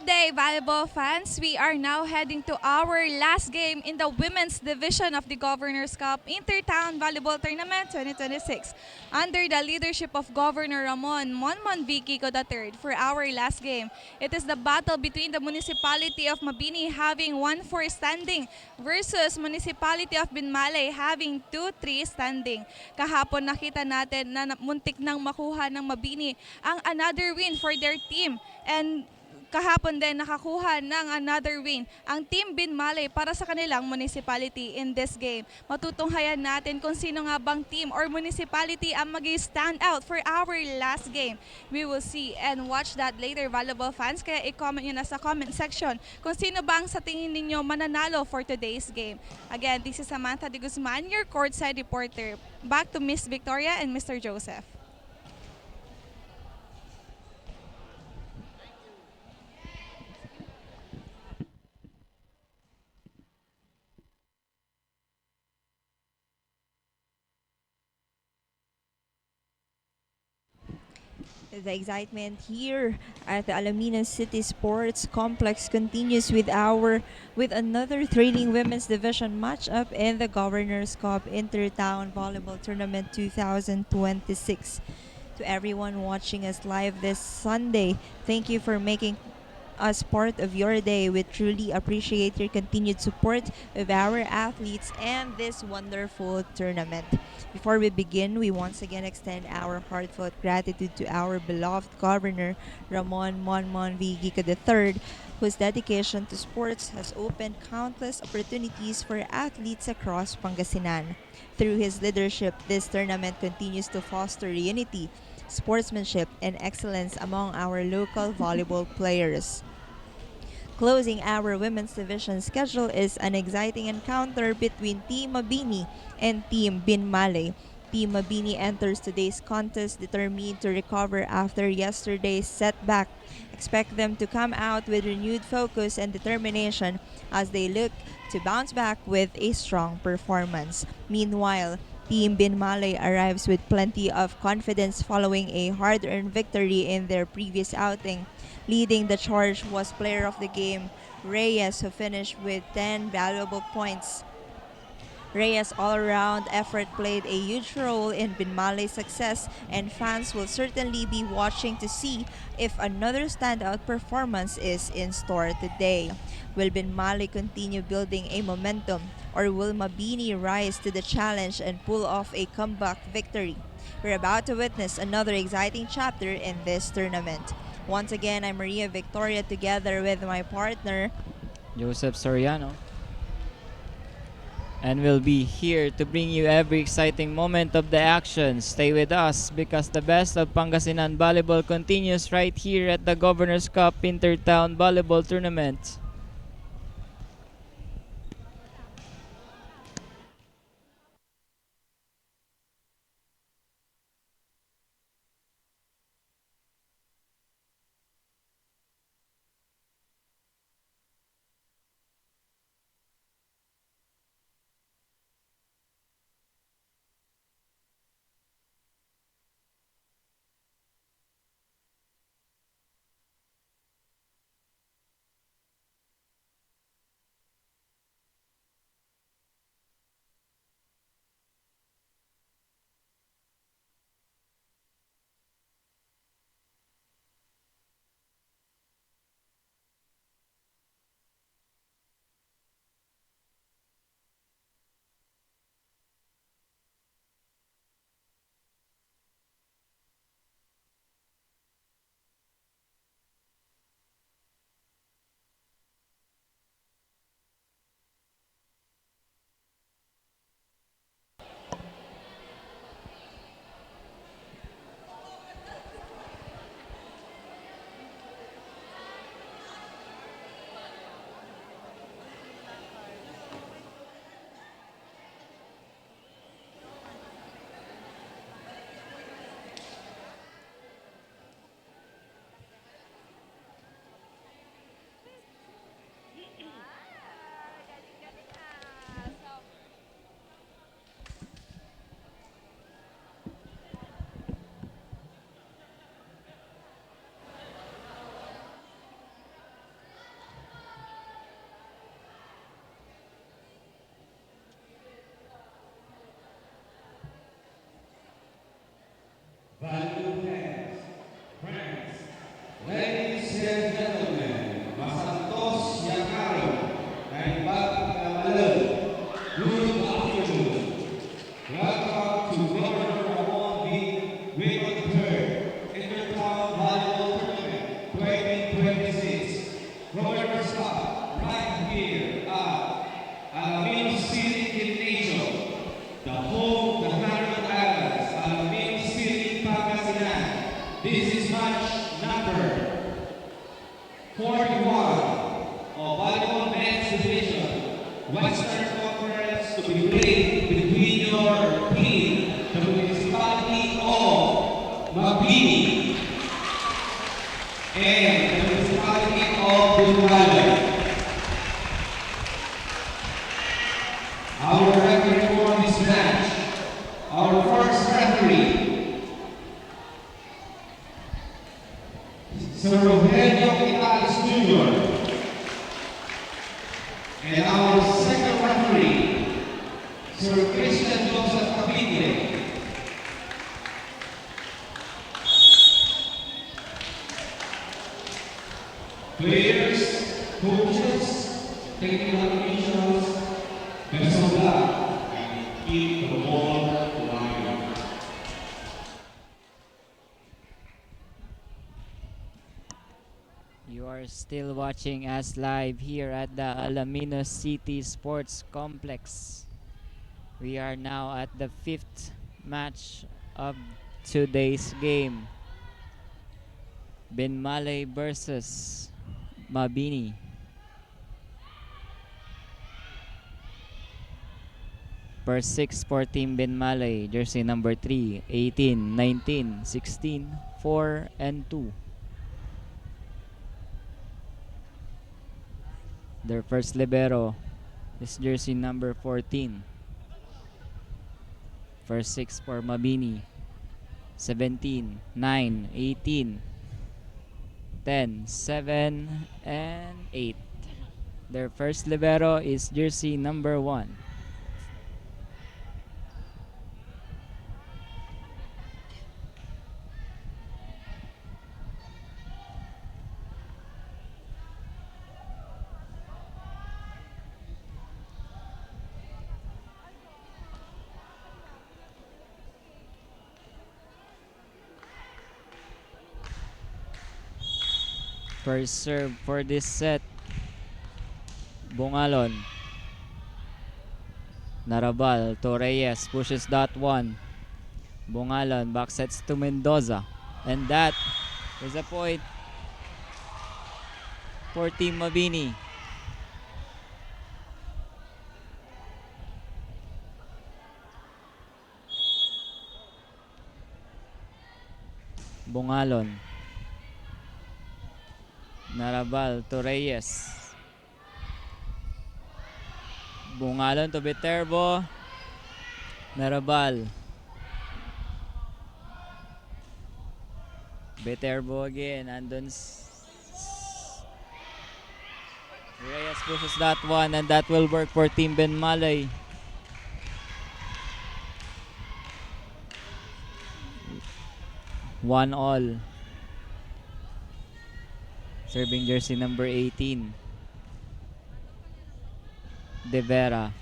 Day, volleyball fans. We are now heading to our last game in the women's division of the Governor's Cup Intertown Volleyball Tournament 2026 under the leadership of Governor Ramon Monmon V. Kiko III for our last game. It is the battle between the municipality of Mabini having 1-4 standing versus municipality of Binmalay having 2-3 standing. Kahapon nakita natin na muntik nang makuha ng Mabini ang another win for their team, and kahapon din nakakuha ng another win ang Team Binmalay para sa kanilang municipality in this game. Matutunghayan natin kung sino nga bang team or municipality ang mag-stand out for our last game. We will see and watch that later, valuable fans. Kaya i-comment nyo na sa comment section kung sino ba ang sa tingin ninyo mananalo for today's game. Again, this is Samantha de Guzman, your courtside reporter. Back to Miss Victoria and Mr. Joseph. The excitement here at the Alameda City Sports Complex continues with another thrilling women's division matchup in the Governors Cup Intertown Volleyball Tournament 2026. To everyone watching us live this Sunday, thank you for making us part of your day. We truly appreciate your continued support of our athletes and this wonderful tournament. Before we begin, we once again extend our heartfelt gratitude to our beloved Governor Ramon Monmon V. Gica III, whose dedication to sports has opened countless opportunities for athletes across Pangasinan. Through his leadership, this tournament continues to foster unity, sportsmanship, and excellence among our local volleyball players. Closing our women's division schedule is an exciting encounter between Team Mabini and Team Binmalay. Team Mabini enters today's contest determined to recover after yesterday's setback. Expect them to come out with renewed focus and determination as they look to bounce back with a strong performance. Meanwhile, Team Binmalay arrives with plenty of confidence following a hard-earned victory in their previous outing. Leading the charge was player of the game, Reyes, who finished with 10 valuable points. Reyes' all-around effort played a huge role in Binmalay's success, and fans will certainly be watching to see if another standout performance is in store today. Will Binmalay continue building a momentum, or will Mabini rise to the challenge and pull off a comeback victory? We're about to witness another exciting chapter in this tournament. Once again, I'm Maria Victoria together with my partner, Joseph Soriano. And we'll be here to bring you every exciting moment of the action. Stay with us because the best of Pangasinan Volleyball continues right here at the Governor's Cup Intertown Volleyball Tournament. Mabini and the municipality of Butualan. Our referee for this match, our first referee, Sir Rogelio Itales Jr. And our second referee, Sir Christian Joseph Cavite. Players, coaches, technical officials, best of luck and keep the ball alive. You are still watching us live here at the Alaminos City Sports Complex. We are now at the 5th match of today's game. Benmale versus Mabini. First 6 for Team Benmale, jersey number 3, 18, 19, 16, 4, and 2. Their first libero is jersey number 14. First 6 for Mabini, 17, 9, 18, 10, 7, and 8. Their first libero is jersey number 1. First serve for this set, Bungalon. Narabal to Reyes, pushes that one. Bungalon back sets to Mendoza. And that is a point for Team Mabini. Bungalon. Narabal to Reyes. Bungalon to Viterbo. Narabal. Viterbo again. Andun Reyes pushes that one, and that will work for Team Benmalay. One all. Serving jersey number 18, De Vera.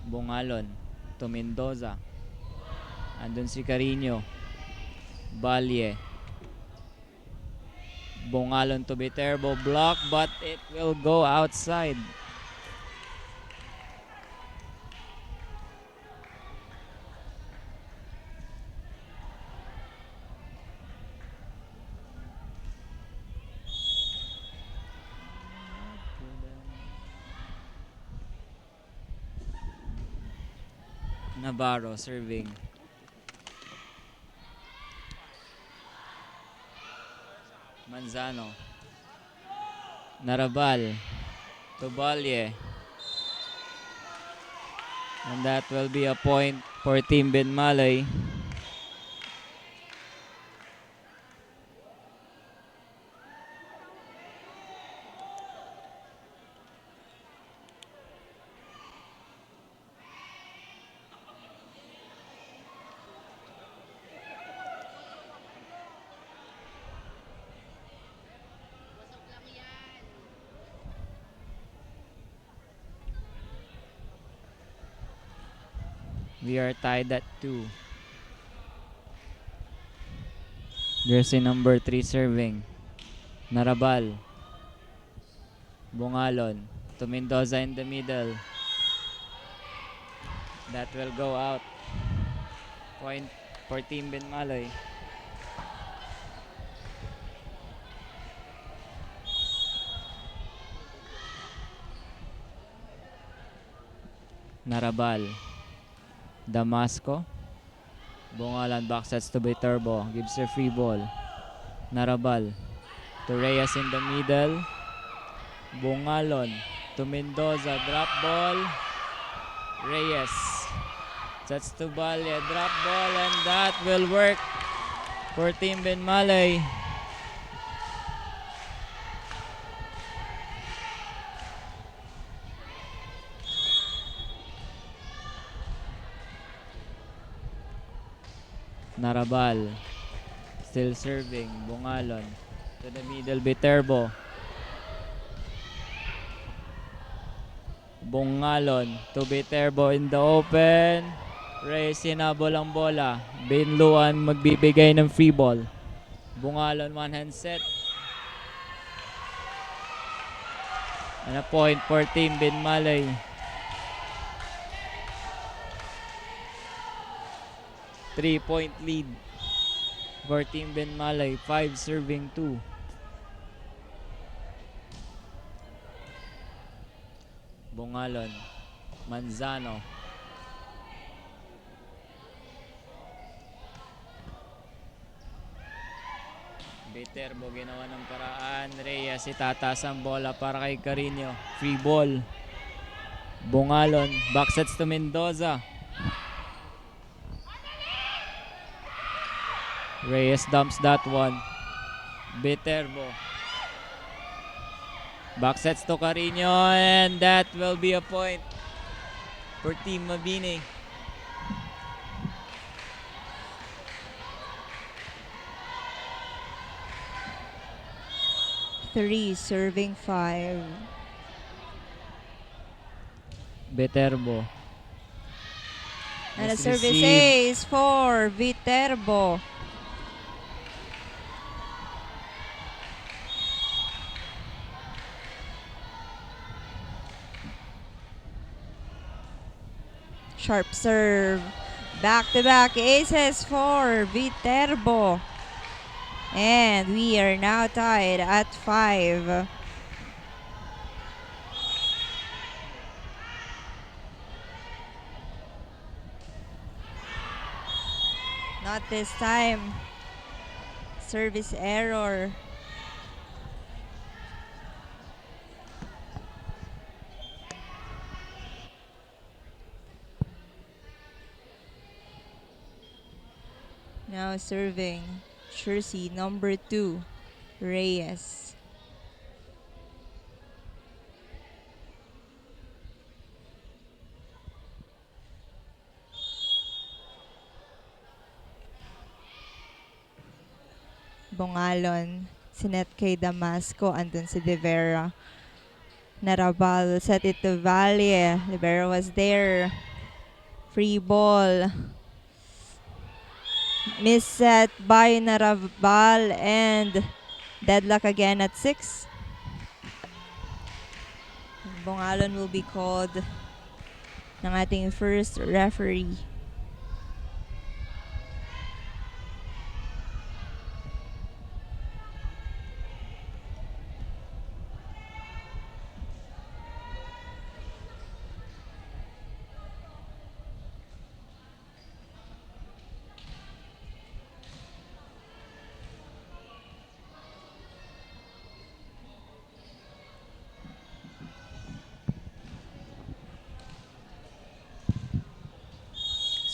Bungalon to Mendoza. Andun si Carino. Balye. Bungalon to Viterbo. Block, but it will go outside. Navarro serving. Manzano. Narabal to Balye. And that will be a point for Team Benmalay. We are tied at 2. Jersey number 3 serving. Narabal. Bungalon to Mendoza in the middle. That will go out. Point for Team Benmalay. Narabal. Damasco. Bungalan back sets to Viterbo. Gives her free ball. Narabal to Reyes in the middle. Bungalon to Mendoza. Drop ball. Reyes sets to Balye. Drop ball and that will work for Team Benmalay. Narabal still serving. Bungalon to the middle. Viterbo. Bungalon to Viterbo in the open. Reyes sinabol ang bola. Binluan magbibigay ng free ball. Bungalon one hand set. And a point for Team Benmalay. Three-point lead for Team Benmalay. 5 serving 2. Bungalon. Manzano. Viterbo ginawa ng paraan. Reyes itataas ang bola para kay Carino. Free ball. Bungalon. Backsets to Mendoza. Reyes dumps that one. Viterbo. Backsets to Carino and that will be a point for Team Mabini. Three serving 5. Viterbo. And a Nice service receive. ace for Viterbo. Sharp serve. Back-to-back aces for Viterbo. And we are now tied at 5. Not this time. Service error. Now serving jersey number 2, Reyes. Bungalon, sinet kay Damasco, andun si De Vera. Narabal, set it to Valle. De Vera was there. Free ball. Misset by Narabal and deadlock again at 6. Bungalon will be called ng ating first referee.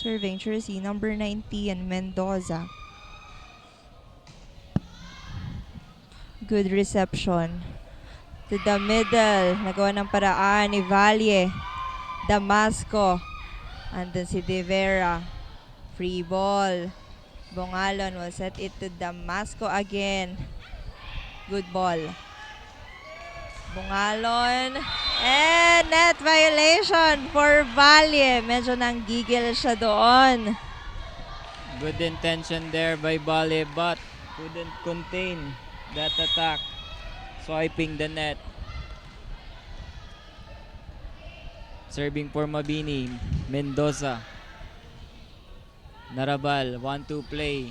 Serving jersey number 19, Mendoza. Good reception. To the middle. Nagawa ng paraan ni Valle. Damasco. Andun si De Vera. Free ball. Bungalon will set it to Damasco again. Good ball. Bungalon. And net violation for Valle. Medyo nanggigil siya doon. Good intention there by Valle but couldn't contain that attack. Swiping the net. Serving for Mabini. Mendoza. Narabal. 1-2 play.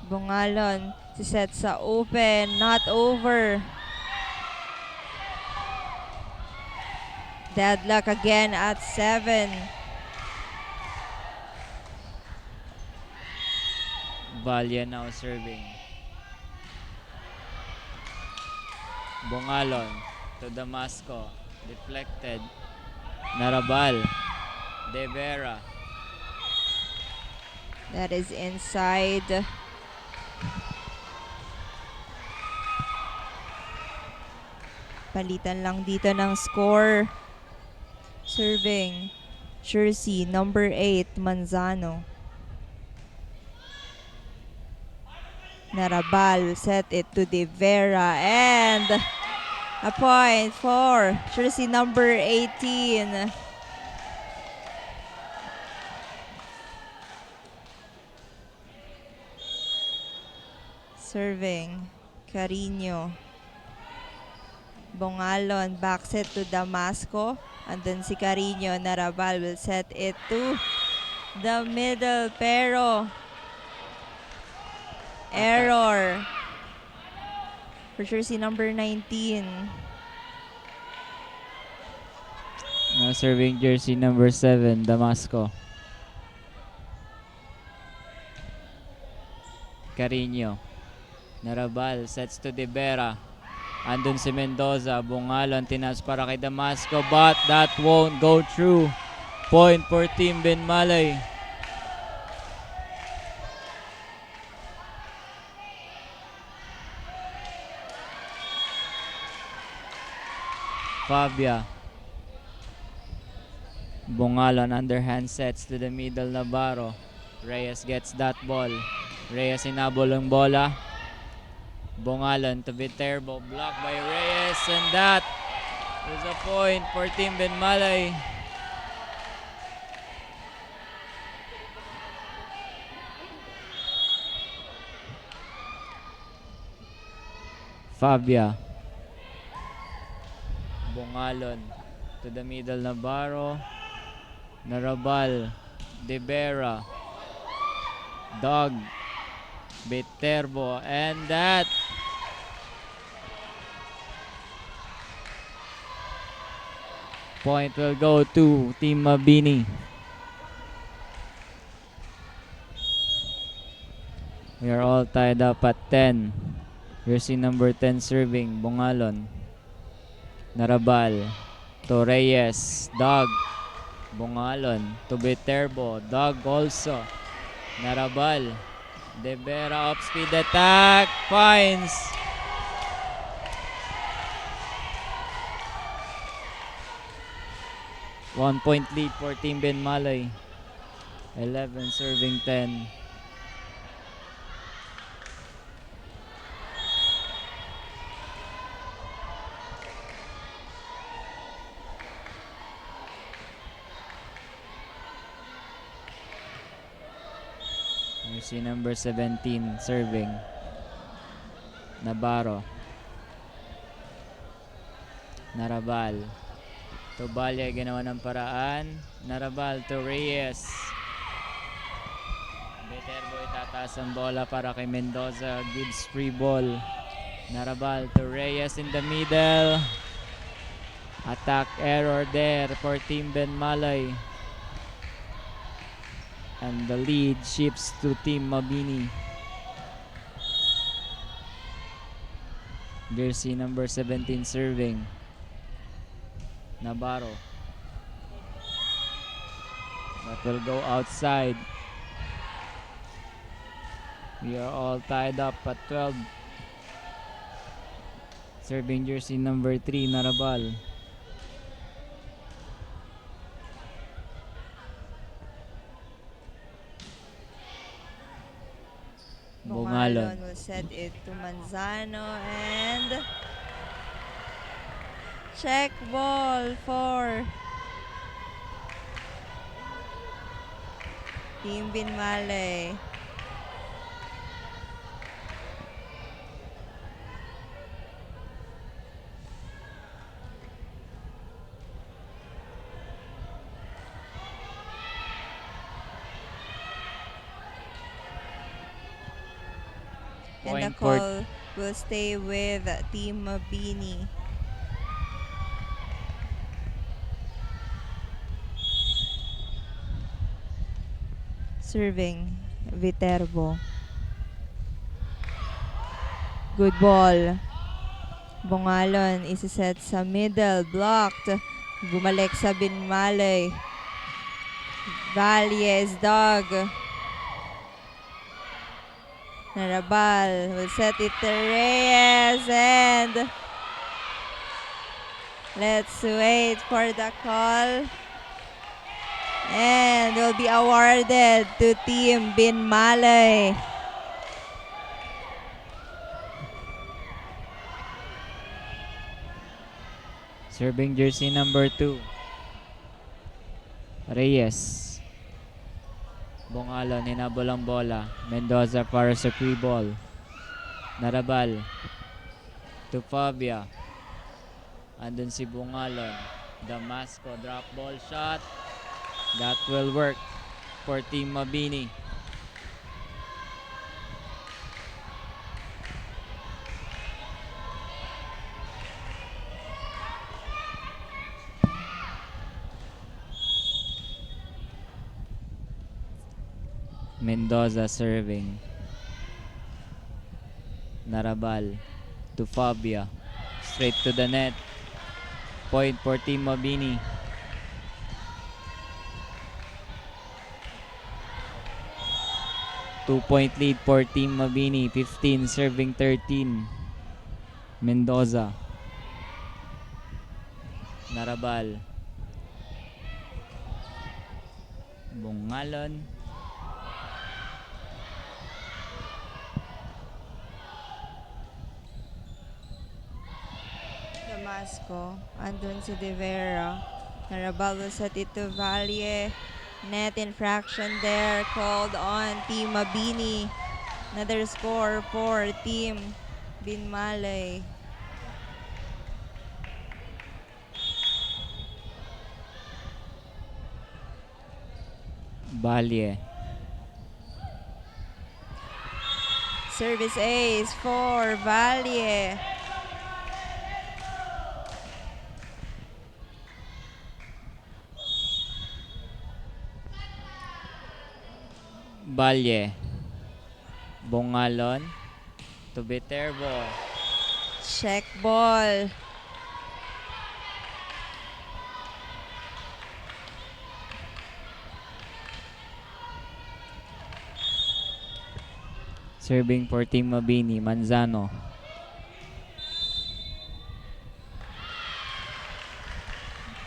Bungalon. Si set sa open. Not over. Deadlock again at 7. Valia now serving. Bongalon to Damasco. Deflected. Narabal. De Vera. That is inside. Palitan lang dito ng score. Serving. Jersey number 8, Manzano. Narabal set it to De Vera and a point for jersey number 18. Serving. Carino. Bongalon back set to Damasco. And then si Carino. Narabal will set it to the middle pero error for jersey number 19. Now serving jersey number 7, Damasco. Carino. Narabal sets to De Vera. Andun si Mendoza. Bongalon tinas para kay Damasco but that won't go through. Point for Team Benmalay. Fabia. Bongalon underhand sets to the middle Navarro. Reyes gets that ball. Reyes inabol ang bola. Bongalon to Viterbo. Blocked by Reyes and that is a point for Team Benmalay. Fabia. Bongalon to the middle Navarro. Narabal. De Vera. Dog. Viterbo. And that point will go to Team Mabini. We are all tied up at 10. Jersey number 10 serving. Bongalon. Narabal to Reyes. Dog. Bongalon to Viterbo. Dog also. Narabal. De Vera off speed attack. Finds. One point lead for Team Benmalay. 11 serving 10. Jersey number 17 serving. Navarro. Narabal. To Balya, ginawa ng paraan. Narabal to Reyes. Viterbo itataas ang bola para kay Mendoza. Gives free ball. Narabal to Reyes in the middle. Attack error there for Team Benmalay. And the lead shifts to Team Mabini. Jersey number 17 serving. Navarro. That will go outside. We are all tied up at 12. Serving jersey number 3, Narabal. Bongalon. Will set it to Manzano and check ball for Team Benmalay. And the Point for call will stay with Team Mabini. Serving Viterbo. Good ball. Bongalon isiset sa middle. Blocked. Bumalik sa Binmalay. Valles dog. Narabal will set it to Reyes and let's wait for the call. And will be awarded to Team Binmalay. Serving jersey number 2. Reyes. Bongalon, hinabol ang bola. Mendoza para sa free ball. Narabal. To Fabia. Andun si Bongalon. Damasco, drop ball shot. That will work for Team Mabini. Mendoza serving. Narabal to Fabia. Straight to the net. Point for Team Mabini. Two-point lead for Team Mabini. 15 serving 13. Mendoza. Narabal. Bongalon. Damasco. Andun si De Vera. Narabal will set it to Valle. Net infraction there called on Team Mabini. Another score for Team Binmalay. Balye. Service ace for Valle. Balye. Bongalon. To Viterbo. Check ball. Serving for Team Mabini. Manzano.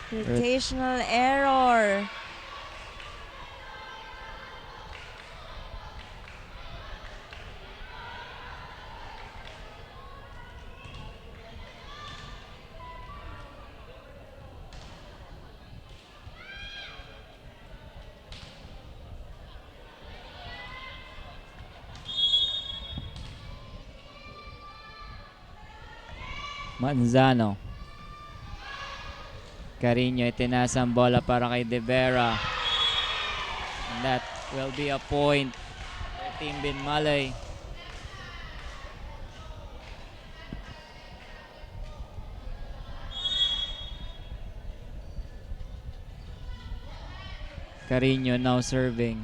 Rotational error. Manzano. Carino itinasa ang bola para kay De Vera. And that will be a point for Team Binmalay. Carino now serving.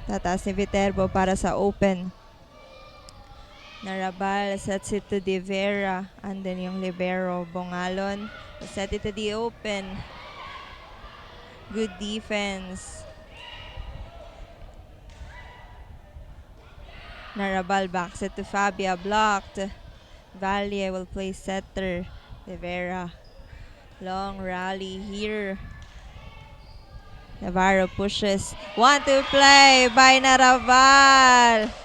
Tataas ni Viterbo para sa open. Narabal sets it to De Vera. And then yung libero, Bongalon. Set it to the open. Good defense. Narabal backs it to Fabia. Blocked. Valle will play setter. De Vera. Long rally here. Navarro pushes. 1-2 play by Narabal.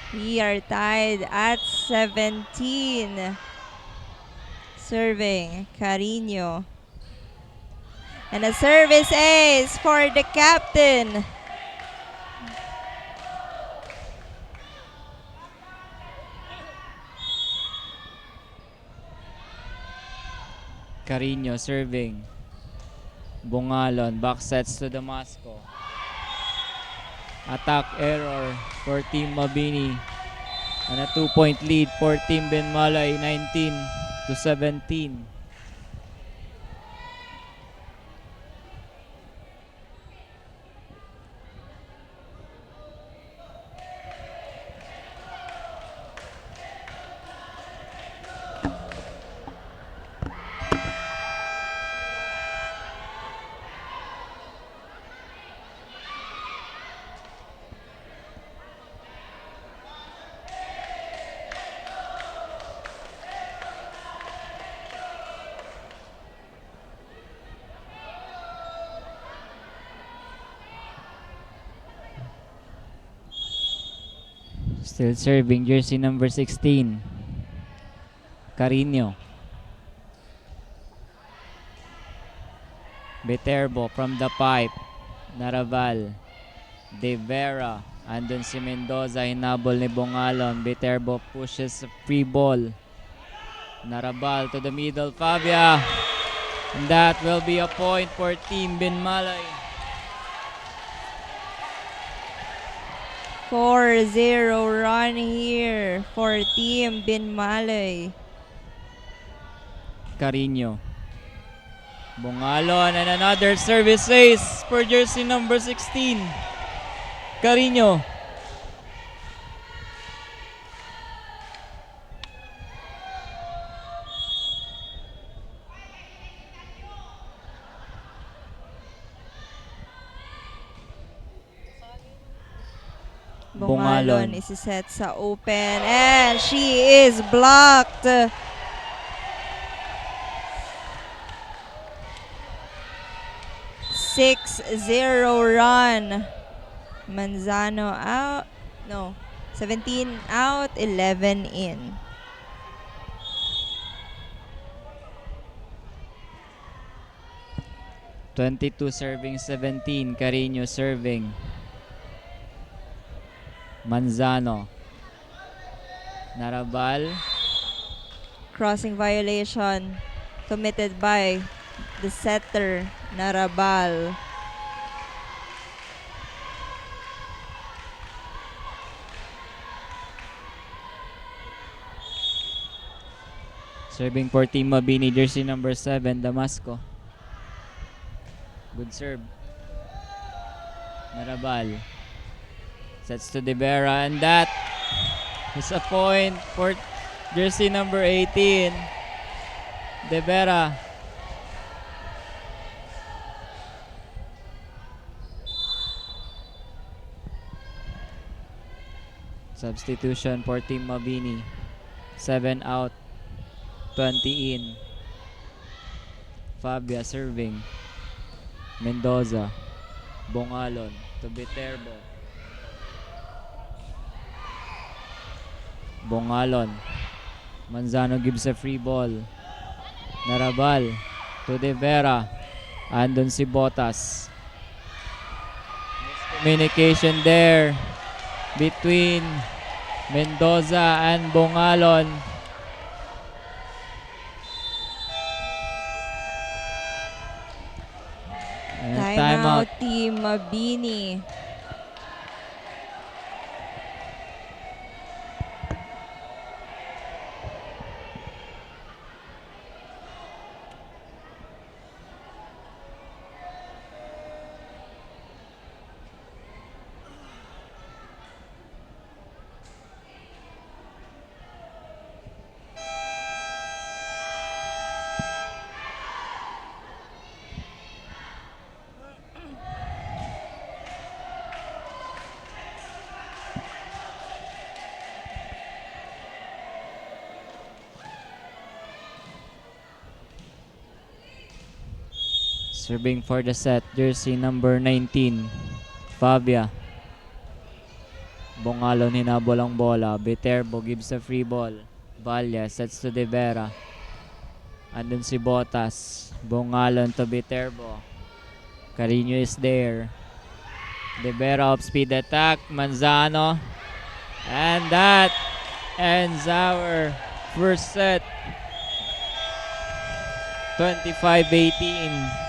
We are tied at 17. Serving Carino. And a service ace for the captain. Carino serving. Bongalon back sets to Damasco. Attack error for Team Mabini. And a 2-point lead for Team Binmalay, 19-17. Still serving, jersey number 16. Carino. Viterbo from the pipe. Naraval. De Vera. Andun si Mendoza, hinabol ni Bongalon. Viterbo pushes a free ball. Narabal to the middle, Fabia. And that will be a point for Team Binmalay. 4-0 run here for Team Binmalay. Carino. Bongalon and another service ace for jersey number 16. Carino. Bongalon is set sa open and she is blocked. 6-0 run. Manzano out. No. 17 out, 11 in. .22 serving 17. Carino serving. Manzano. Narabal. Crossing violation committed by the setter, Narabal. Serving for Team Mabini, jersey number 7, Damasco. Good serve. Narabal. Sets to De Vera, and that is a point for jersey number 18, De Vera. Substitution for Team Mabini. 7 out, 20 in. Fabia serving. Mendoza. Bongalon to Viterbo. Bongalon. Manzano gives a free ball. Narabal to De Vera. Andun si Botas. Miscommunication there between Mendoza and Bongalon. And Timeout, Team Mabini. Serving for the set, jersey number 19, Fabia. Bongalon hinabol ang bola. Viterbo gives a free ball. Valle sets to De Vera. Andun si Botas. Bongalon to Viterbo. Carino is there. De Vera off speed attack. Manzano. And that ends our first set. 25-18.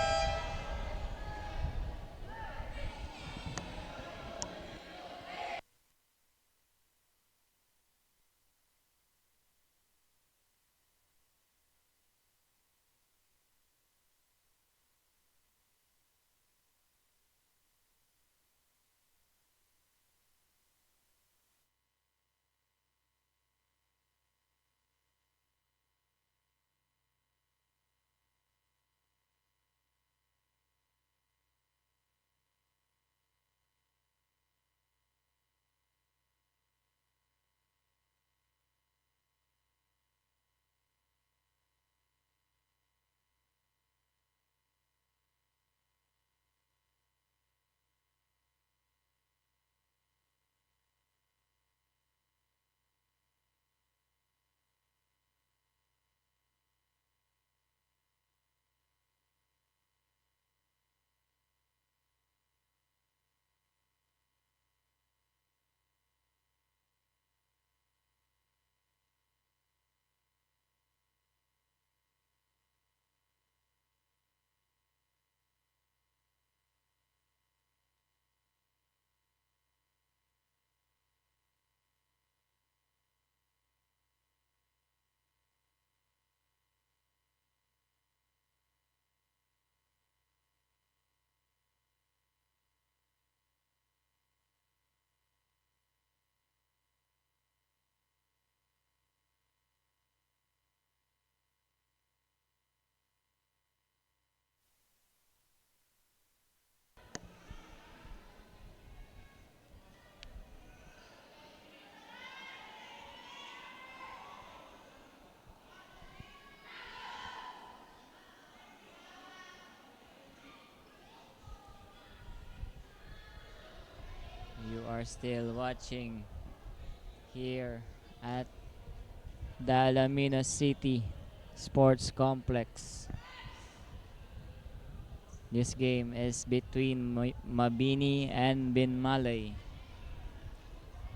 are still watching here at the Alaminos City Sports Complex. This game is between Mabini and Binmalay.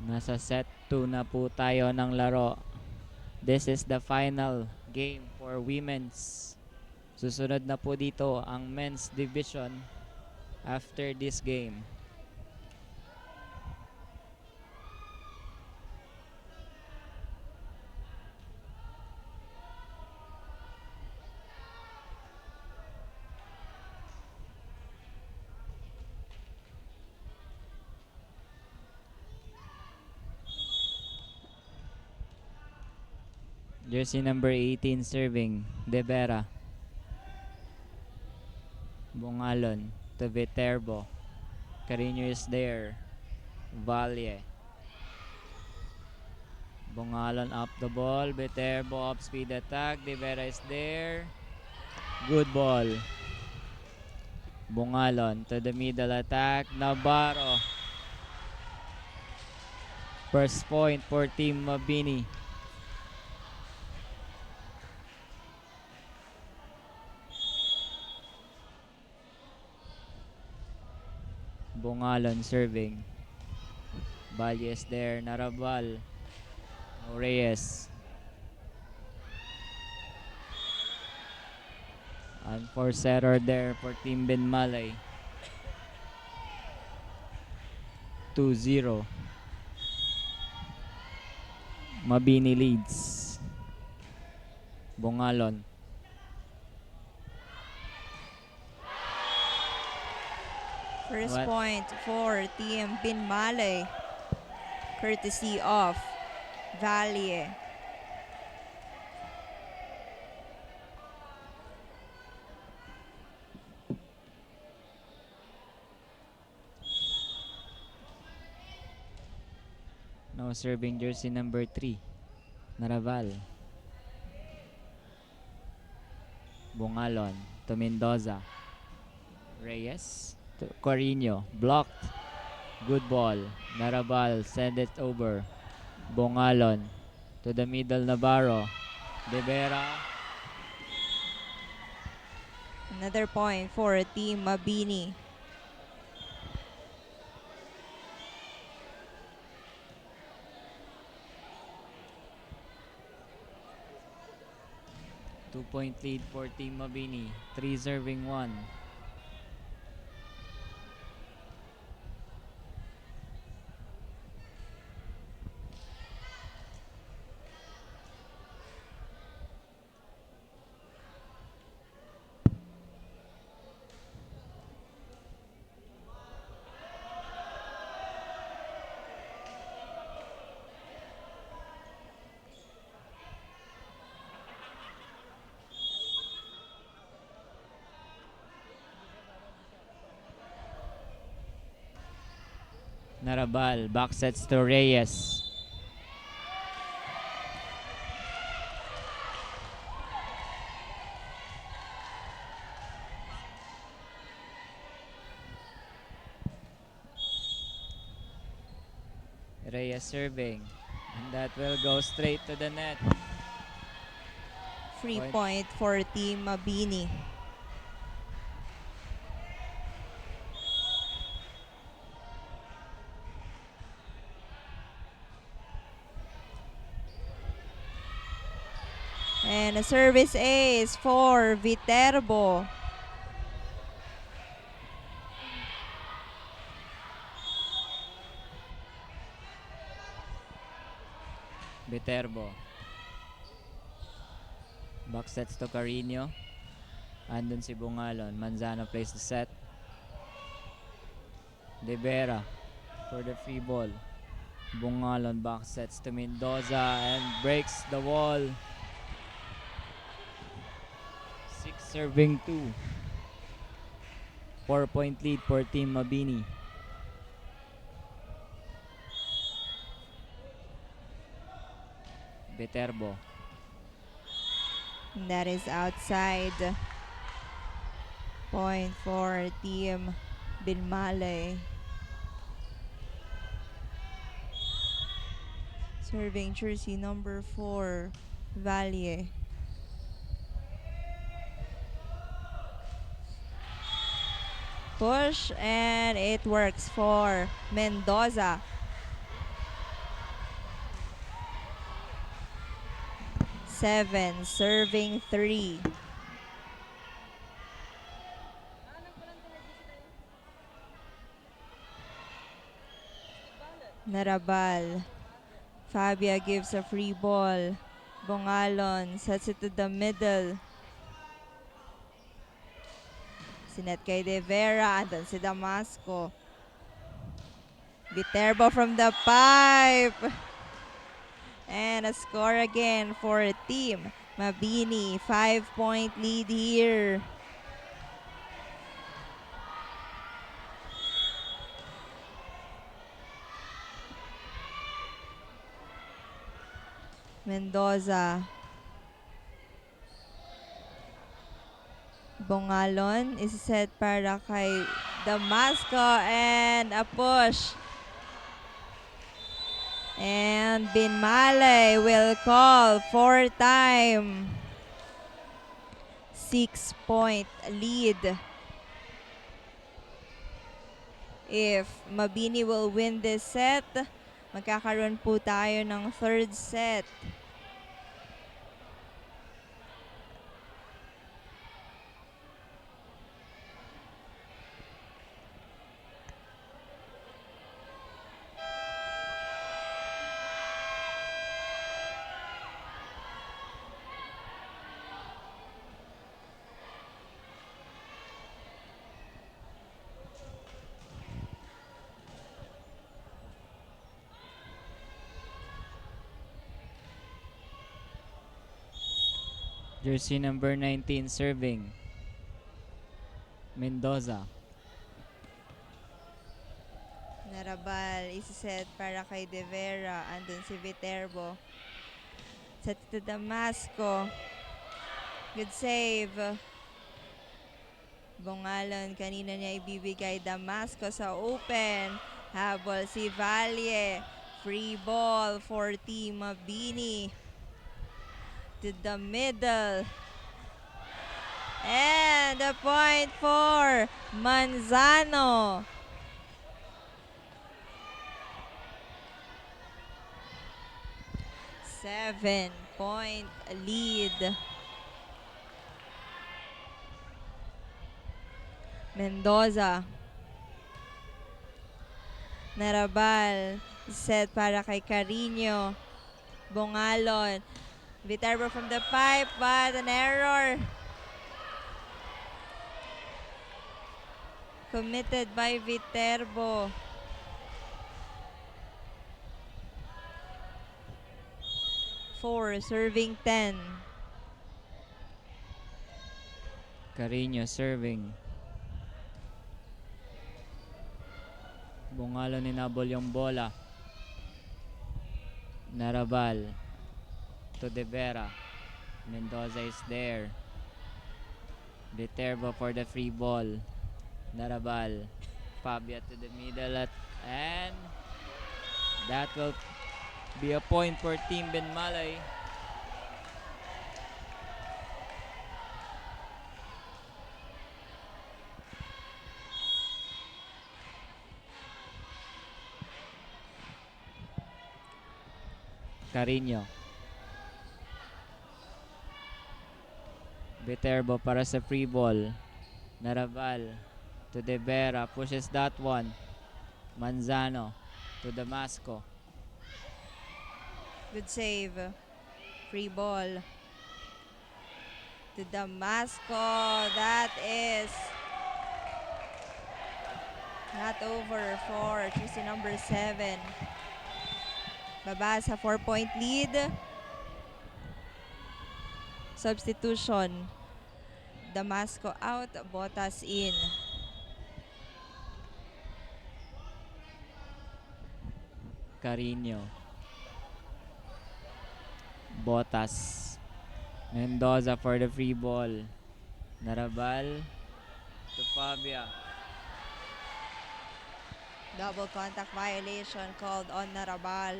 Nasa set 2 na po tayo ng laro. This is the final game for women's. Susunod na po dito ang men's division after this game. Jersey number 18 serving, De Vera. Bungalon to Viterbo. Carino is there. Valle. Bungalon up the ball. Viterbo up speed attack. De Vera is there. Good ball. Bungalon to the middle attack. Navarro. First point for Team Mabini. Bungalon serving. Valle is there. Narabal. Reyes. Unforced error there for Team Binmalay. 2-0. Mabini leads. Bungalon. First What? point for Team Binmalay, courtesy of Valle. Now serving jersey number 3, Naraval. Bungalon to Mendoza. Reyes to Carino. Blocked. Good ball. Naraval send it over. Bungalon to the middle, Navarro. De Vera. Another point for Team Mabini. Two-point lead for Team Mabini. 3 serving 1. Narabal, back sets to Reyes. Reyes serving. And that will go straight to the net. Free Point. point for Team Mabini. And a service ace for Viterbo. Viterbo. Back sets to Carino. Andun si Bungalon. Manzano plays the set. De Vera for the free ball. Bungalon back sets to Mendoza and breaks the wall. 6 serving 2. 4-point lead for Team Mabini. Viterbo. That is outside. Point for Team Binmalay. Serving jersey number 4, Valle. Push and it works for Mendoza. Seven, serving 3. Narabal. Fabia gives a free ball. Bongalon sets it to the middle. Sinet kay De Vera. Andun si Damasco. Viterbo from the pipe. And a score again for Team Mabini. 5-point lead here. Mendoza. Bongalon is set para kay Damasco and a push. And Binmalay will call for time. 6-point lead. If Mabini will win this set, magkakaroon po tayo ng third set. Jersey number 19 serving. Mendoza. Narabal isiset para kay De Vera. Andun si Viterbo. Set to Damasco. Good save. Bongalon kanina niya ibibigay Damasco sa open. Habol si Valle. Free ball for Team Mabini. To the middle. And a point for Manzano. Seven-point lead. Mendoza. Narabal. Set para kay Carino. Bongalon. Viterbo from the pipe, but an error committed by Viterbo. Four, serving 10. Carino serving. Bongalon inabol yung bola. Narabal to De Vera. Mendoza is there. Viterbo for the free ball. Narabal. Fabia to the middle and that will be a point for Team Binmalay. Carino. Viterbo para sa free ball. Narabal to De Vera. Pushes that one. Manzano to Damasco. Good save. Free ball. To Damasco. That is not over for jersey number 7. Baba sa 4-point lead. Substitution. Damasco out, Botas in. Carino. Botas. Mendoza for the free ball. Narabal to Fabia. Double contact violation called on Narabal.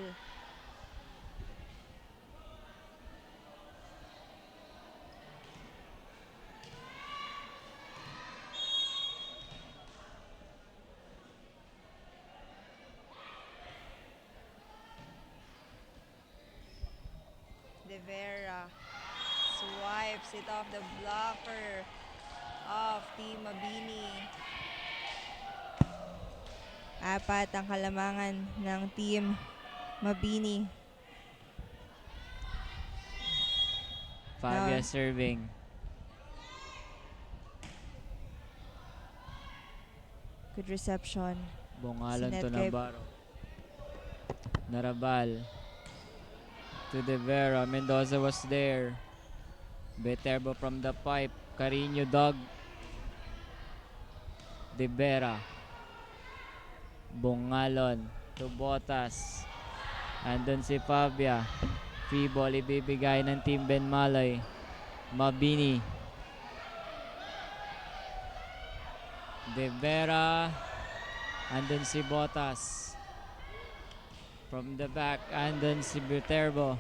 De Vera swipes it off the blocker of Team Mabini. Apat ang kalamangan ng Team Mabini. Fabia Now- serving. Good reception. Bungalan Si to Net kay- Navarro. Narabal. To De Vera. Mendoza was there. Beterbo from the pipe. Carino dog. De Vera. Bungalon to Botas. Andun si Fabia. Free ball ibibigay ng Team Ben Malay. Mabini. De Vera. Andun si Botas. From the back, andun si Buterbo.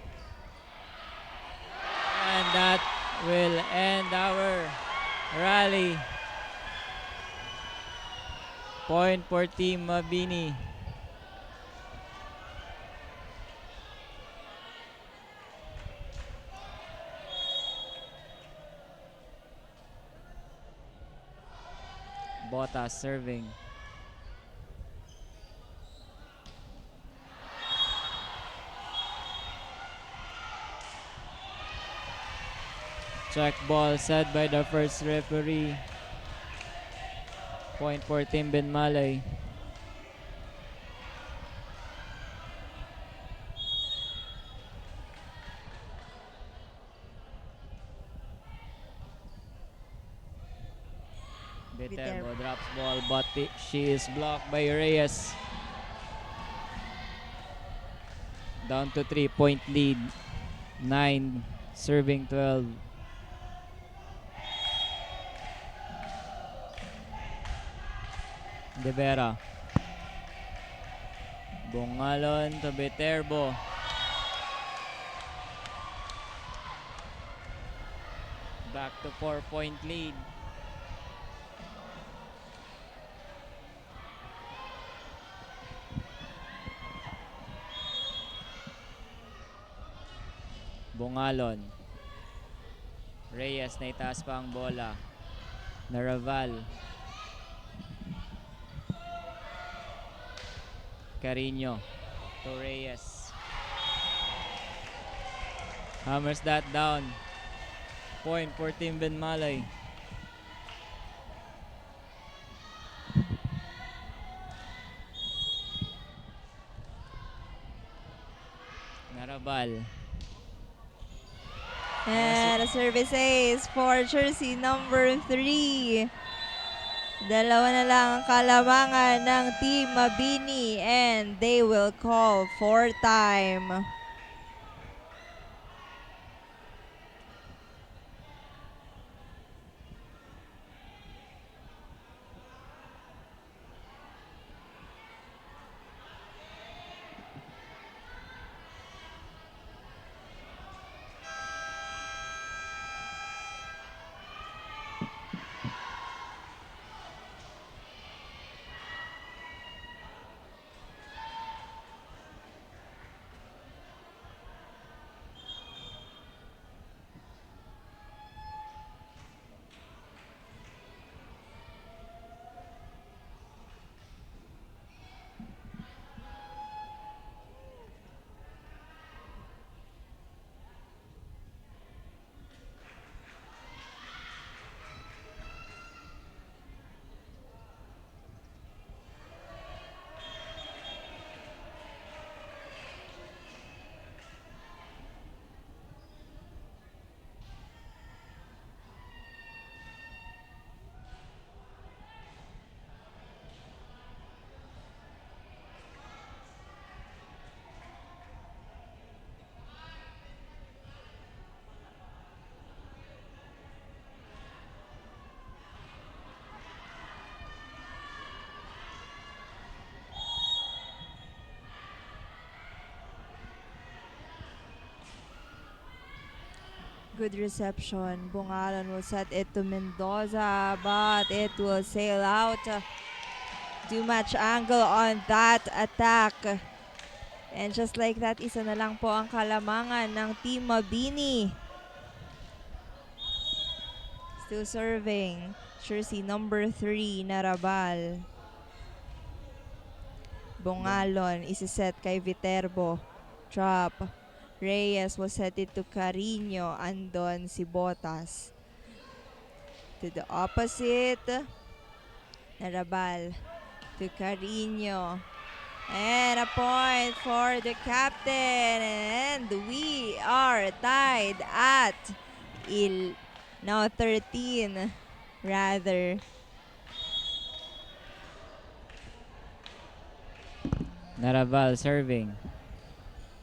And that will end our rally. Point for Team Mabini. Botas serving. Check ball set by the first referee. Point for Team Ben Malay. Viterbo drops ball, but she is blocked by Reyes. Down to 3-point lead. 9 serving 12. De Vera. Bungalon to Viterbo. Back to 4-point lead. Bungalon. Reyes na itaas pa ang bola. Naraval. Carino to Reyes. Hammers that down. Point for Team Ben Malay. Narabal. And a service ace for jersey number 3. Dalawa na lang ang kalamangan ng Team Mabini and they will call for time. Good reception. Bungalan will set it to Mendoza, but it will sail out. Too much angle on that attack. And just like that, isa na lang po ang kalamangan ng Team Mabini. Still serving. Jersey number 3, Narabal. Bongalon, isiset kay Viterbo. Drop. Reyes was headed to Carino. Andon si Botas. To the opposite. Narabal to Carino. And a point for the captain. And we are tied at now 13 rather. Narabal serving.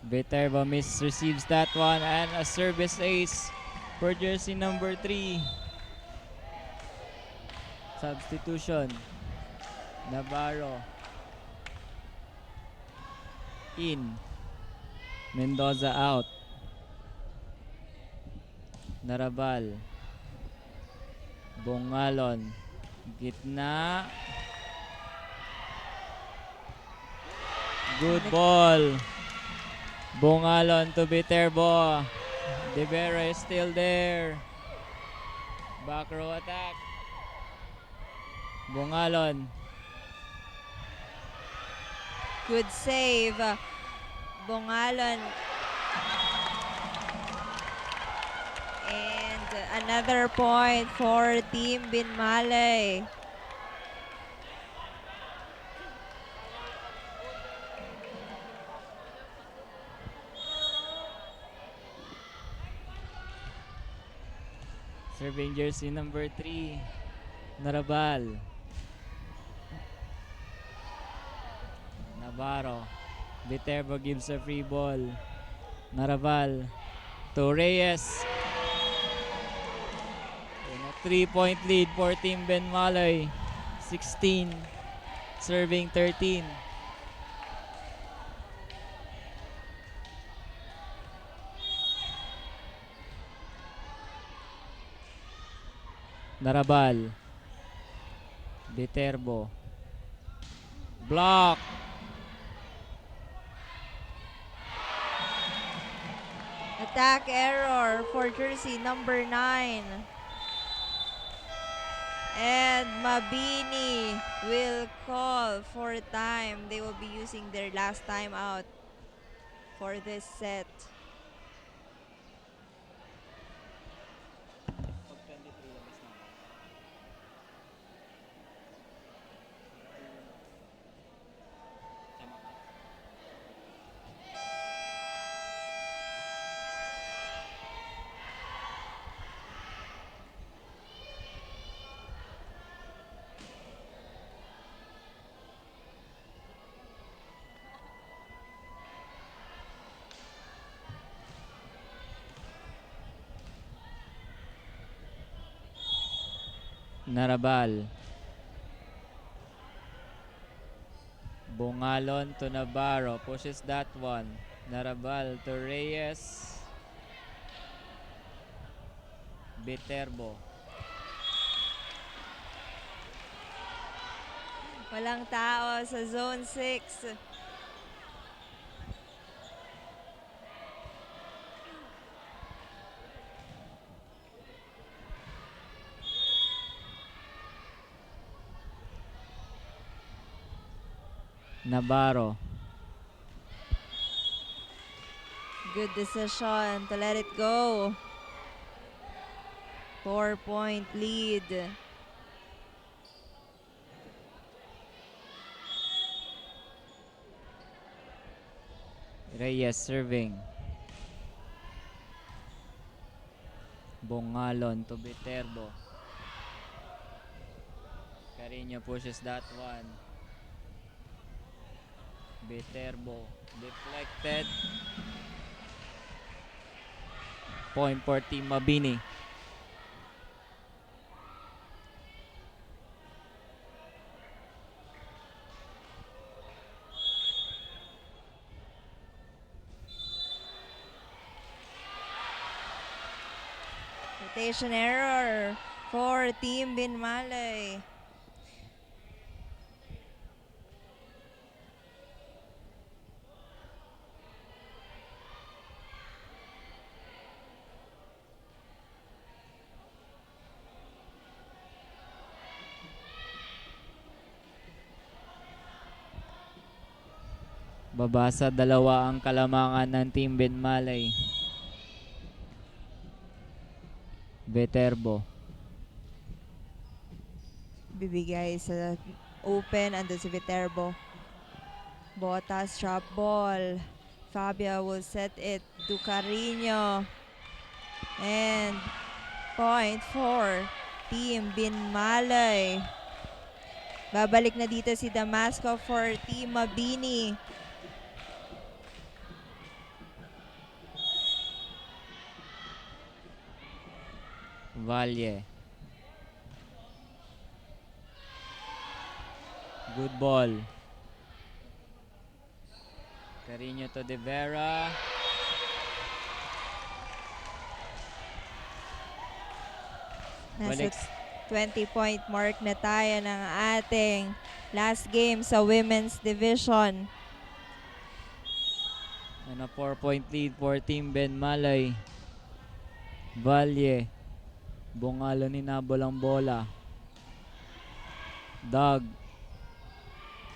Viterbo receives that one and a service ace for jersey number 3. Substitution. Navarro. In. Mendoza out. Narabal. Bongalon. Gitna. Good ball. Bongalon to Viterbo. De Vera is still there. Back row attack. Bongalon. Good save. Bongalon. And another point for Team Binmalay. Serving jersey number 3. Narabal. Navarro. Viterbo gives a free ball. Narabal to Reyes. And a 3-point lead for Team Benmalay. 16 serving 13. Narabal. Viterbo. Block. Attack error for jersey number 9. And Mabini will call for time. They will be using their last timeout for this set. Narabal. Bongalon to Navarro. Pushes that one. Narabal to Reyes. Viterbo. Walang tao sa zone 6. Navarro. Good decision to let it go. 4-point lead. Reyes serving. Bongalon to Viterbo. Carino pushes that one. Viterbo deflected. Point for Team Mabini. Rotation error for Team Binmalay. Babasa dalawa ang kalamangan ng Team Benmalay. Viterbo. Bibigay sa open, andun si Viterbo. Botas, drop ball. Fabia will set it to Carino. And point for Team Binmalay. Babalik na dito si Damasco for Team Mabini. Valle. Good ball. Carino to De Vera. Nasa Balik. 20-point mark na tayo ng ating last game sa Women's Division. And a 4-point lead for Team Benmalay. Valle. Bungalo ni Nabol ang bola. Doug.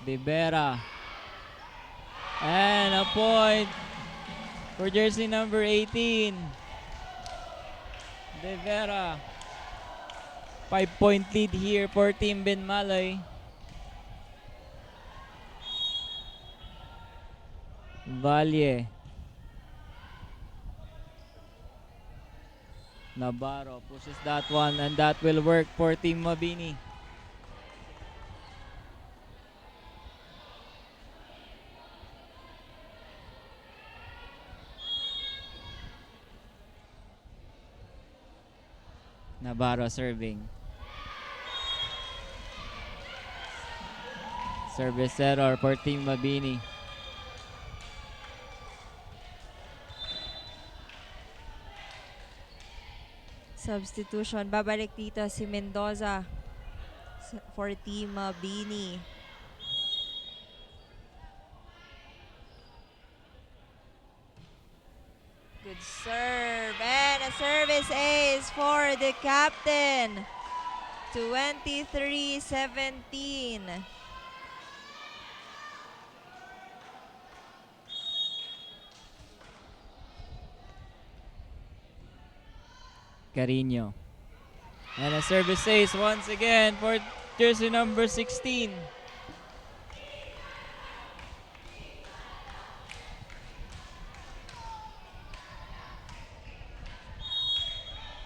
De Vera. And a point for jersey number 18. De Vera. 5-point lead here for Team Benmalay. Valle. Navarro pushes that one and that will work for Team Mabini. Navarro serving. Service error for Team Mabini. Substitution. Babalik dito si Mendoza for Team Mabini. Good serve. And a service ace for the captain. 23-17. Carino. And a service ace once again for jersey number 16.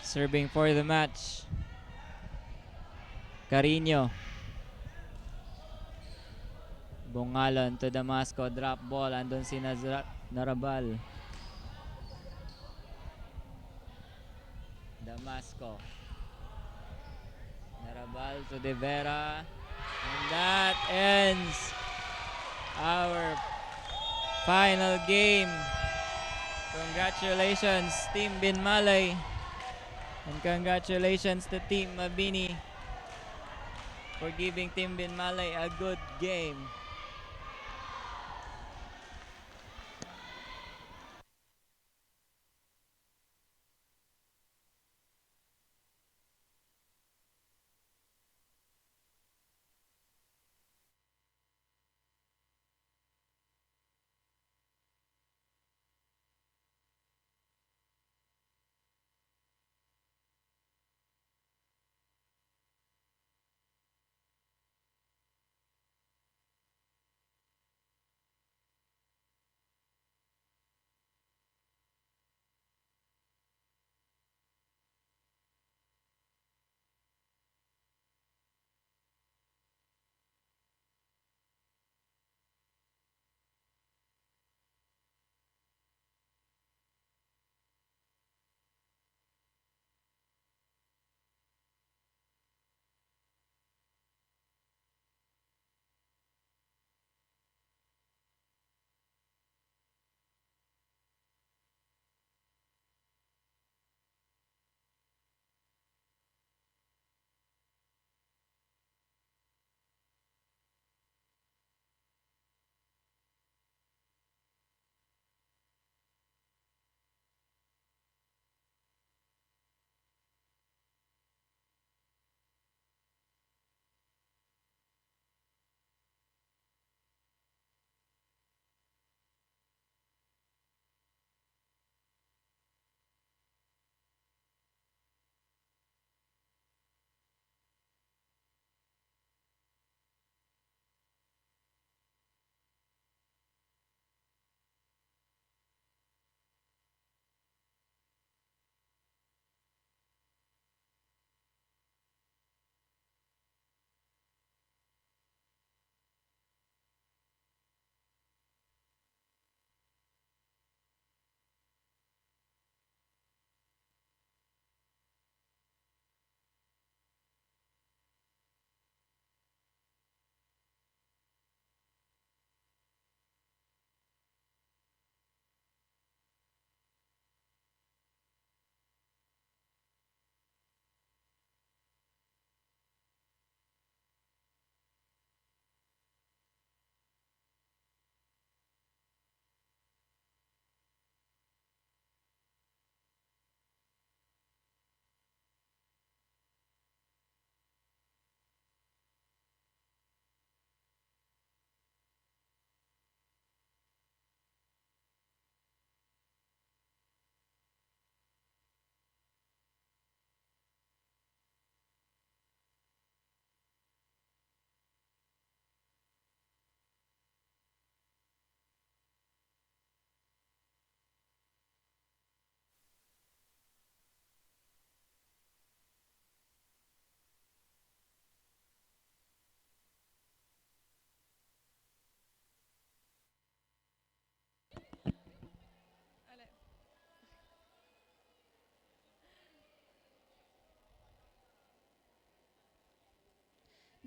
Serving for the match. Carino. Bungalon to Damasco. Drop ball. Andun si Narabal. Damasco. Narabal to De Vera. And that ends our final game. Congratulations, Team Binmalay. And congratulations to Team Mabini for giving Team Binmalay a good game.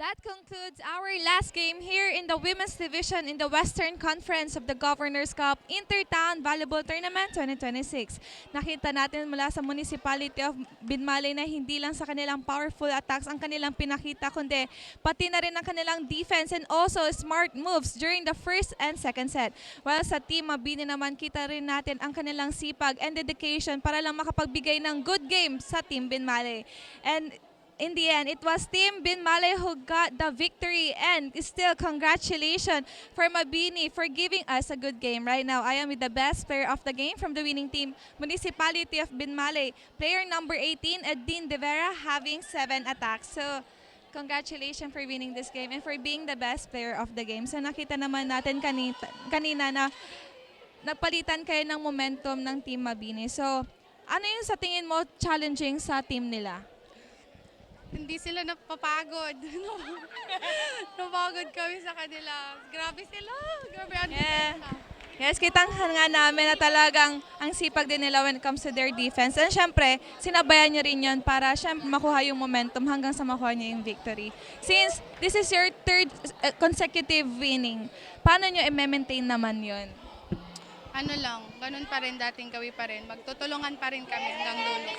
That concludes our last game here in the Women's Division in the Western Conference of the Governor's Cup Intertown Volleyball Tournament 2026. Nakita natin mula sa Municipality of Binmalay na hindi lang sa kanilang powerful attacks ang kanilang pinakita, kundi pati na rin ang kanilang defense and also smart moves during the first and second set. While sa Team Mabini naman, kita rin natin ang kanilang sipag and dedication para lang makapagbigay ng good game sa Team Binmalay. And in the end, it was Team Binmalay who got the victory, and still congratulations for Mabini for giving us a good game. Right now, I am with the best player of the game from the winning team, Municipality of Binmalay. Player number 18, Edine De Vera, having 7 attacks. So, congratulations for winning this game and for being the best player of the game. So, nakita naman natin kanina na nagpalitan kayo ng momentum ng Team Mabini. So, ano yung sa tingin mo challenging sa team nila? Hindi sila napapagod. Napagod kami sa kanila. Grabe sila. Grabe ang Yeah. Yes, kitang nga namin na talagang ang sipag din nila when it comes to their defense. And syempre, sinabayan nyo rin yun para syempre makuha yung momentum hanggang sa makuha nyo yung victory. Since this is your third consecutive winning, paano nyo i-maintain naman yun? Ano lang, ganun pa rin, dating gawi pa rin. Magtutulungan pa rin kami hanggang dulo.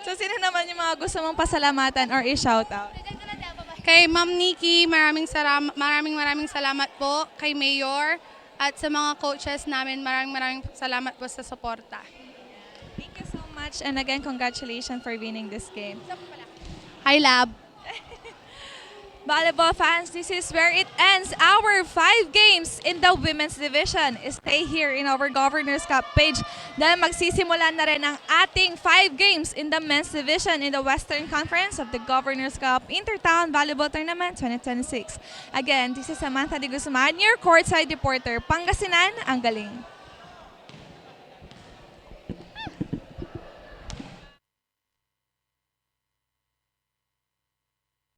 So, sino naman yung mga gusto mong pasalamatan or i-shoutout? Kay Ma'am Nikki, maraming salamat po. Kay Mayor at sa mga coaches namin, maraming salamat po sa suporta. Thank you so much. And again, congratulations for winning this game. Hi, Lab! Volleyball fans, this is where it ends our 5 games in the women's division. Stay here in our Governor's Cup page dahil magsisimula na rin ang ating 5 games in the men's division in the Western Conference of the Governor's Cup Intertown Volleyball Tournament 2026. Again, this is Samantha de Guzman, your courtside reporter. Pangasinan, ang galing.